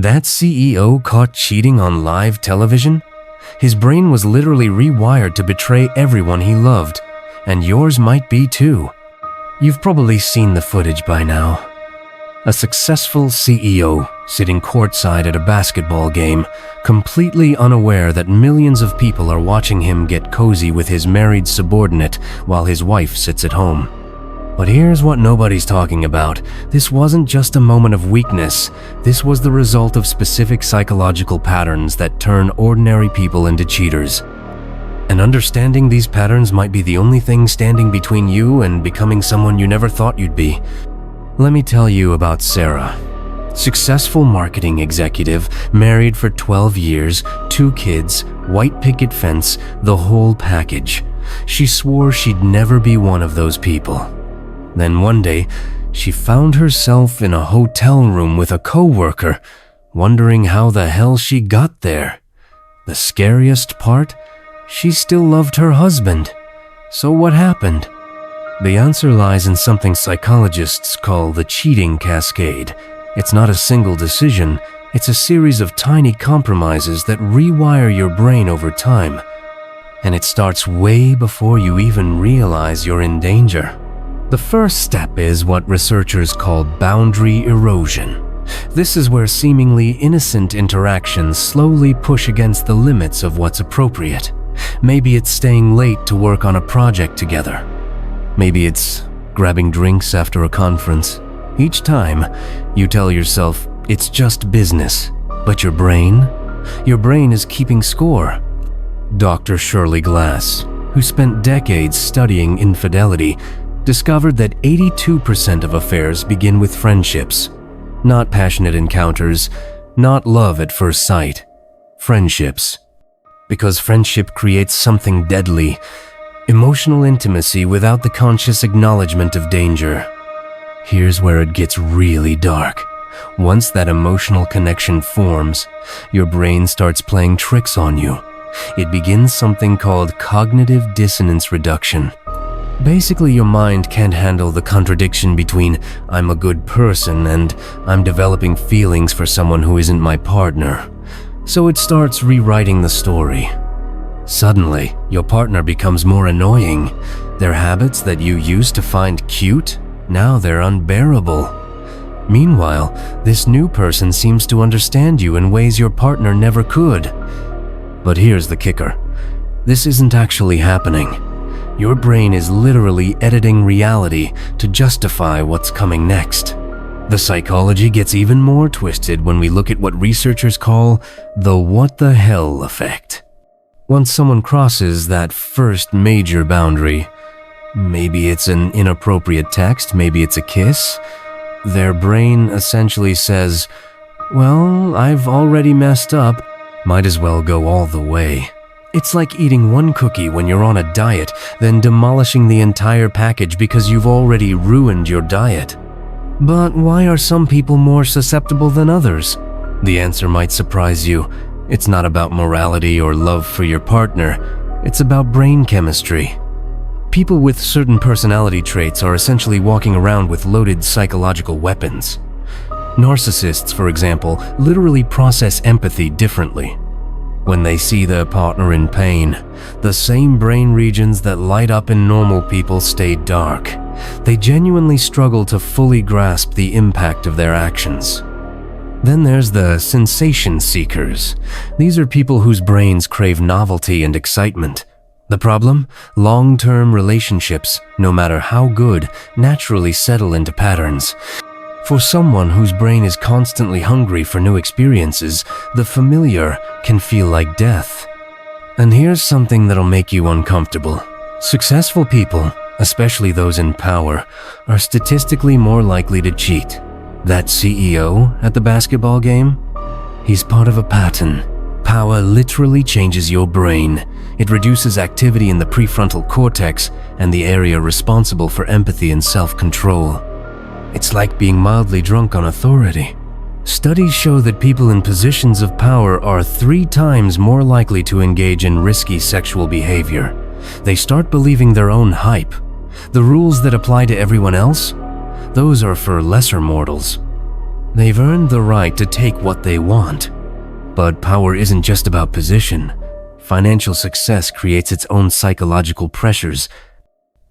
That CEO caught cheating on live television? His brain was literally rewired to betray everyone he loved, and yours might be too. You've probably seen the footage by now. A successful CEO sitting courtside at a basketball game, completely unaware that millions of people are watching him get cozy with his married subordinate while his wife sits at home. But here's what nobody's talking about. This wasn't just a moment of weakness. This was the result of specific psychological patterns that turn ordinary people into cheaters. And understanding these patterns might be the only thing standing between you and becoming someone you never thought you'd be. Let me tell you about Sarah. Successful marketing executive, married for 12 years, 2 kids, white picket fence, the whole package. She swore she'd never be one of those people. Then one day, she found herself in a hotel room with a coworker, wondering how the hell she got there. The scariest part? She still loved her husband. So what happened? The answer lies in something psychologists call the cheating cascade. It's not a single decision, it's a series of tiny compromises that rewire your brain over time. And it starts way before you even realize you're in danger. The first step is what researchers call boundary erosion. This is where seemingly innocent interactions slowly push against the limits of what's appropriate. Maybe it's staying late to work on a project together. Maybe it's grabbing drinks after a conference. Each time, you tell yourself it's just business, but your brain is keeping score. Dr. Shirley Glass, who spent decades studying infidelity, discovered that 82% of affairs begin with friendships. Not passionate encounters, not love at first sight. Friendships. Because friendship creates something deadly, emotional intimacy without the conscious acknowledgement of danger. Here's where it gets really dark. Once that emotional connection forms, your brain starts playing tricks on you. It begins something called cognitive dissonance reduction. Basically, your mind can't handle the contradiction between I'm a good person and I'm developing feelings for someone who isn't my partner. So it starts rewriting the story. Suddenly, your partner becomes more annoying. Their habits that you used to find cute, now they're unbearable. Meanwhile, this new person seems to understand you in ways your partner never could. But here's the kicker. This isn't actually happening. Your brain is literally editing reality to justify what's coming next. The psychology gets even more twisted when we look at what researchers call the what the hell effect. Once someone crosses that first major boundary, maybe it's an inappropriate text, maybe it's a kiss, their brain essentially says, well, I've already messed up, might as well go all the way. It's like eating one cookie when you're on a diet, then demolishing the entire package because you've already ruined your diet. But why are some people more susceptible than others? The answer might surprise you. It's not about morality or love for your partner. It's about brain chemistry. People with certain personality traits are essentially walking around with loaded psychological weapons. Narcissists, for example, literally process empathy differently. When they see their partner in pain, the same brain regions that light up in normal people stay dark. They genuinely struggle to fully grasp the impact of their actions. Then there's the sensation seekers. These are people whose brains crave novelty and excitement. The problem? Long-term relationships, no matter how good, naturally settle into patterns. For someone whose brain is constantly hungry for new experiences, the familiar can feel like death. And here's something that'll make you uncomfortable. Successful people, especially those in power, are statistically more likely to cheat. That CEO at the basketball game? He's part of a pattern. Power literally changes your brain. It reduces activity in the prefrontal cortex and the area responsible for empathy and self-control. It's like being mildly drunk on authority. Studies show that people in positions of power are 3 times more likely to engage in risky sexual behavior. They start believing their own hype. The rules that apply to everyone else? Those are for lesser mortals. They've earned the right to take what they want. But power isn't just about position. Financial success creates its own psychological pressures.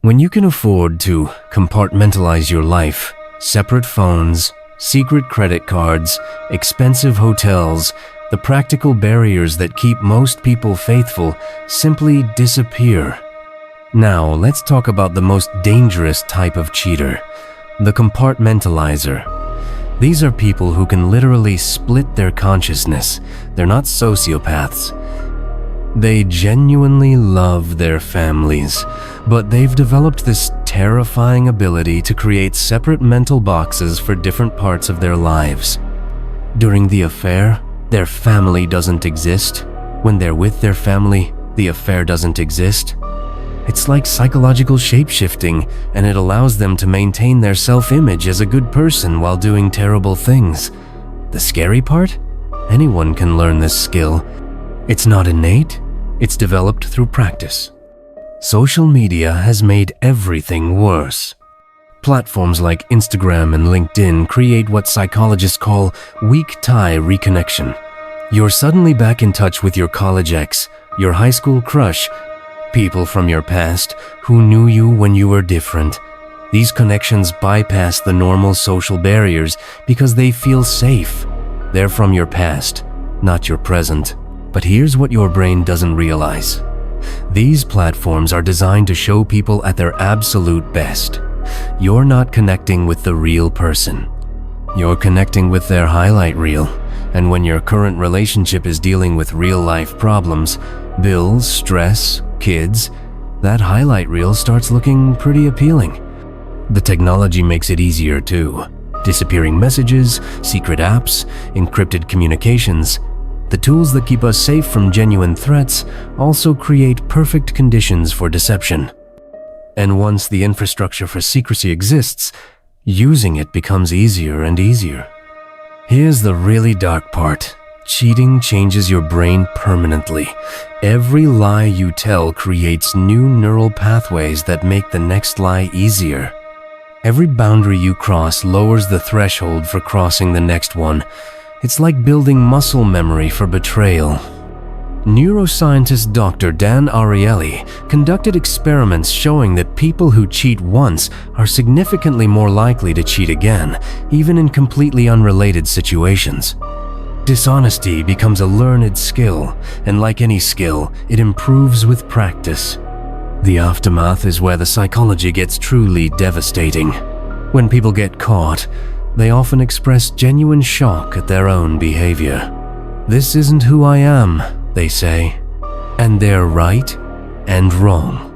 When you can afford to compartmentalize your life, separate phones, secret credit cards, expensive hotels, the practical barriers that keep most people faithful simply disappear. Now, let's talk about the most dangerous type of cheater, the compartmentalizer. These are people who can literally split their consciousness. They're not sociopaths. They genuinely love their families, but they've developed this terrifying ability to create separate mental boxes for different parts of their lives. During the affair, their family doesn't exist. When they're with their family, the affair doesn't exist. It's like psychological shape-shifting, and it allows them to maintain their self-image as a good person while doing terrible things. The scary part? Anyone can learn this skill. It's not innate, it's developed through practice. Social media has made everything worse. Platforms like Instagram and LinkedIn create what psychologists call weak tie reconnection. You're suddenly back in touch with your college ex, your high school crush, people from your past who knew you when you were different. These connections bypass the normal social barriers because they feel safe. They're from your past, not your present. But here's what your brain doesn't realize. These platforms are designed to show people at their absolute best. You're not connecting with the real person. You're connecting with their highlight reel. And when your current relationship is dealing with real-life problems, bills, stress, kids, that highlight reel starts looking pretty appealing. The technology makes it easier too. Disappearing messages, secret apps, encrypted communications. The tools that keep us safe from genuine threats also create perfect conditions for deception. And once the infrastructure for secrecy exists, using it becomes easier and easier. Here's the really dark part. Cheating changes your brain permanently. Every lie you tell creates new neural pathways that make the next lie easier. Every boundary you cross lowers the threshold for crossing the next one. It's like building muscle memory for betrayal. Neuroscientist Dr. Dan Ariely conducted experiments showing that people who cheat once are significantly more likely to cheat again, even in completely unrelated situations. Dishonesty becomes a learned skill, and like any skill, it improves with practice. The aftermath is where the psychology gets truly devastating. When people get caught, they often express genuine shock at their own behavior. "This isn't who I am," they say. And they're right and wrong.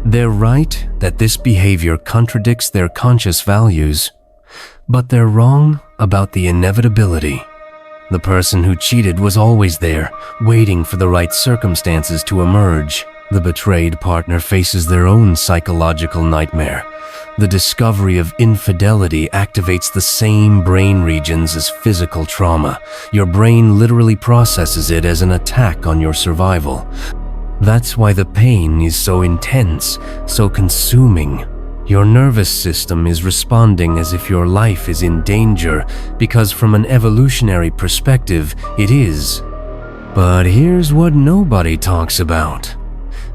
They're right that this behavior contradicts their conscious values, but they're wrong about the inevitability. The person who cheated was always there, waiting for the right circumstances to emerge. The betrayed partner faces their own psychological nightmare. The discovery of infidelity activates the same brain regions as physical trauma. Your brain literally processes it as an attack on your survival. That's why the pain is so intense, so consuming. Your nervous system is responding as if your life is in danger, because from an evolutionary perspective, it is. But here's what nobody talks about.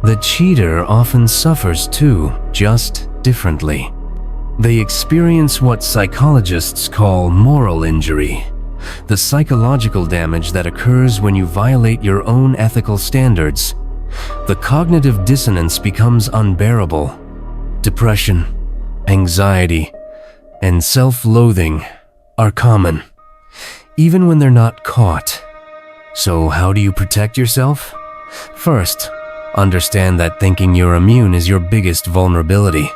The cheater often suffers too, just differently. They experience what psychologists call moral injury, the psychological damage that occurs when you violate your own ethical standards. The cognitive dissonance becomes unbearable. Depression, anxiety, and self-loathing are common, even when they're not caught. So how do you protect yourself? First, understand that thinking you're immune is your biggest vulnerability.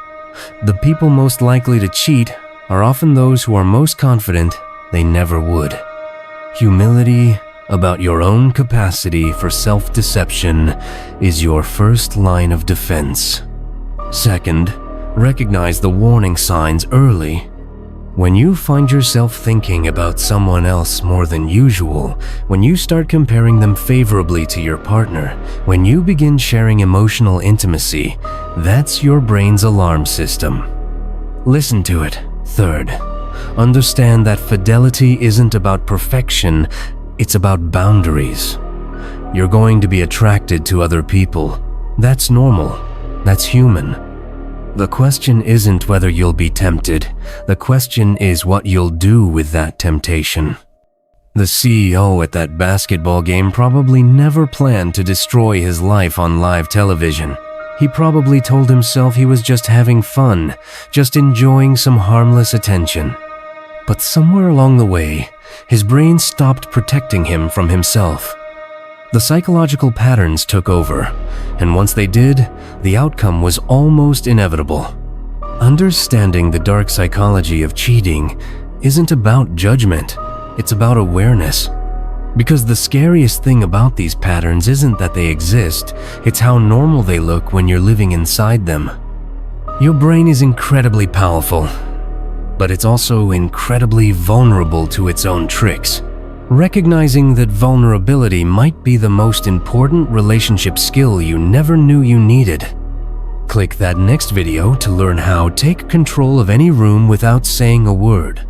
The people most likely to cheat are often those who are most confident they never would. Humility about your own capacity for self-deception is your first line of defense. Second, recognize the warning signs early. When you find yourself thinking about someone else more than usual, when you start comparing them favorably to your partner, when you begin sharing emotional intimacy, that's your brain's alarm system. Listen to it. Third, understand that fidelity isn't about perfection, it's about boundaries. You're going to be attracted to other people. That's normal. That's human. The question isn't whether you'll be tempted. The question is what you'll do with that temptation. The CEO at that basketball game probably never planned to destroy his life on live television. He probably told himself he was just having fun, just enjoying some harmless attention. But somewhere along the way, his brain stopped protecting him from himself. The psychological patterns took over, and once they did, the outcome was almost inevitable. Understanding the dark psychology of cheating isn't about judgment, it's about awareness. Because the scariest thing about these patterns isn't that they exist, it's how normal they look when you're living inside them. Your brain is incredibly powerful, but it's also incredibly vulnerable to its own tricks. Recognizing that vulnerability might be the most important relationship skill you never knew you needed. Click that next video to learn how to take control of any room without saying a word.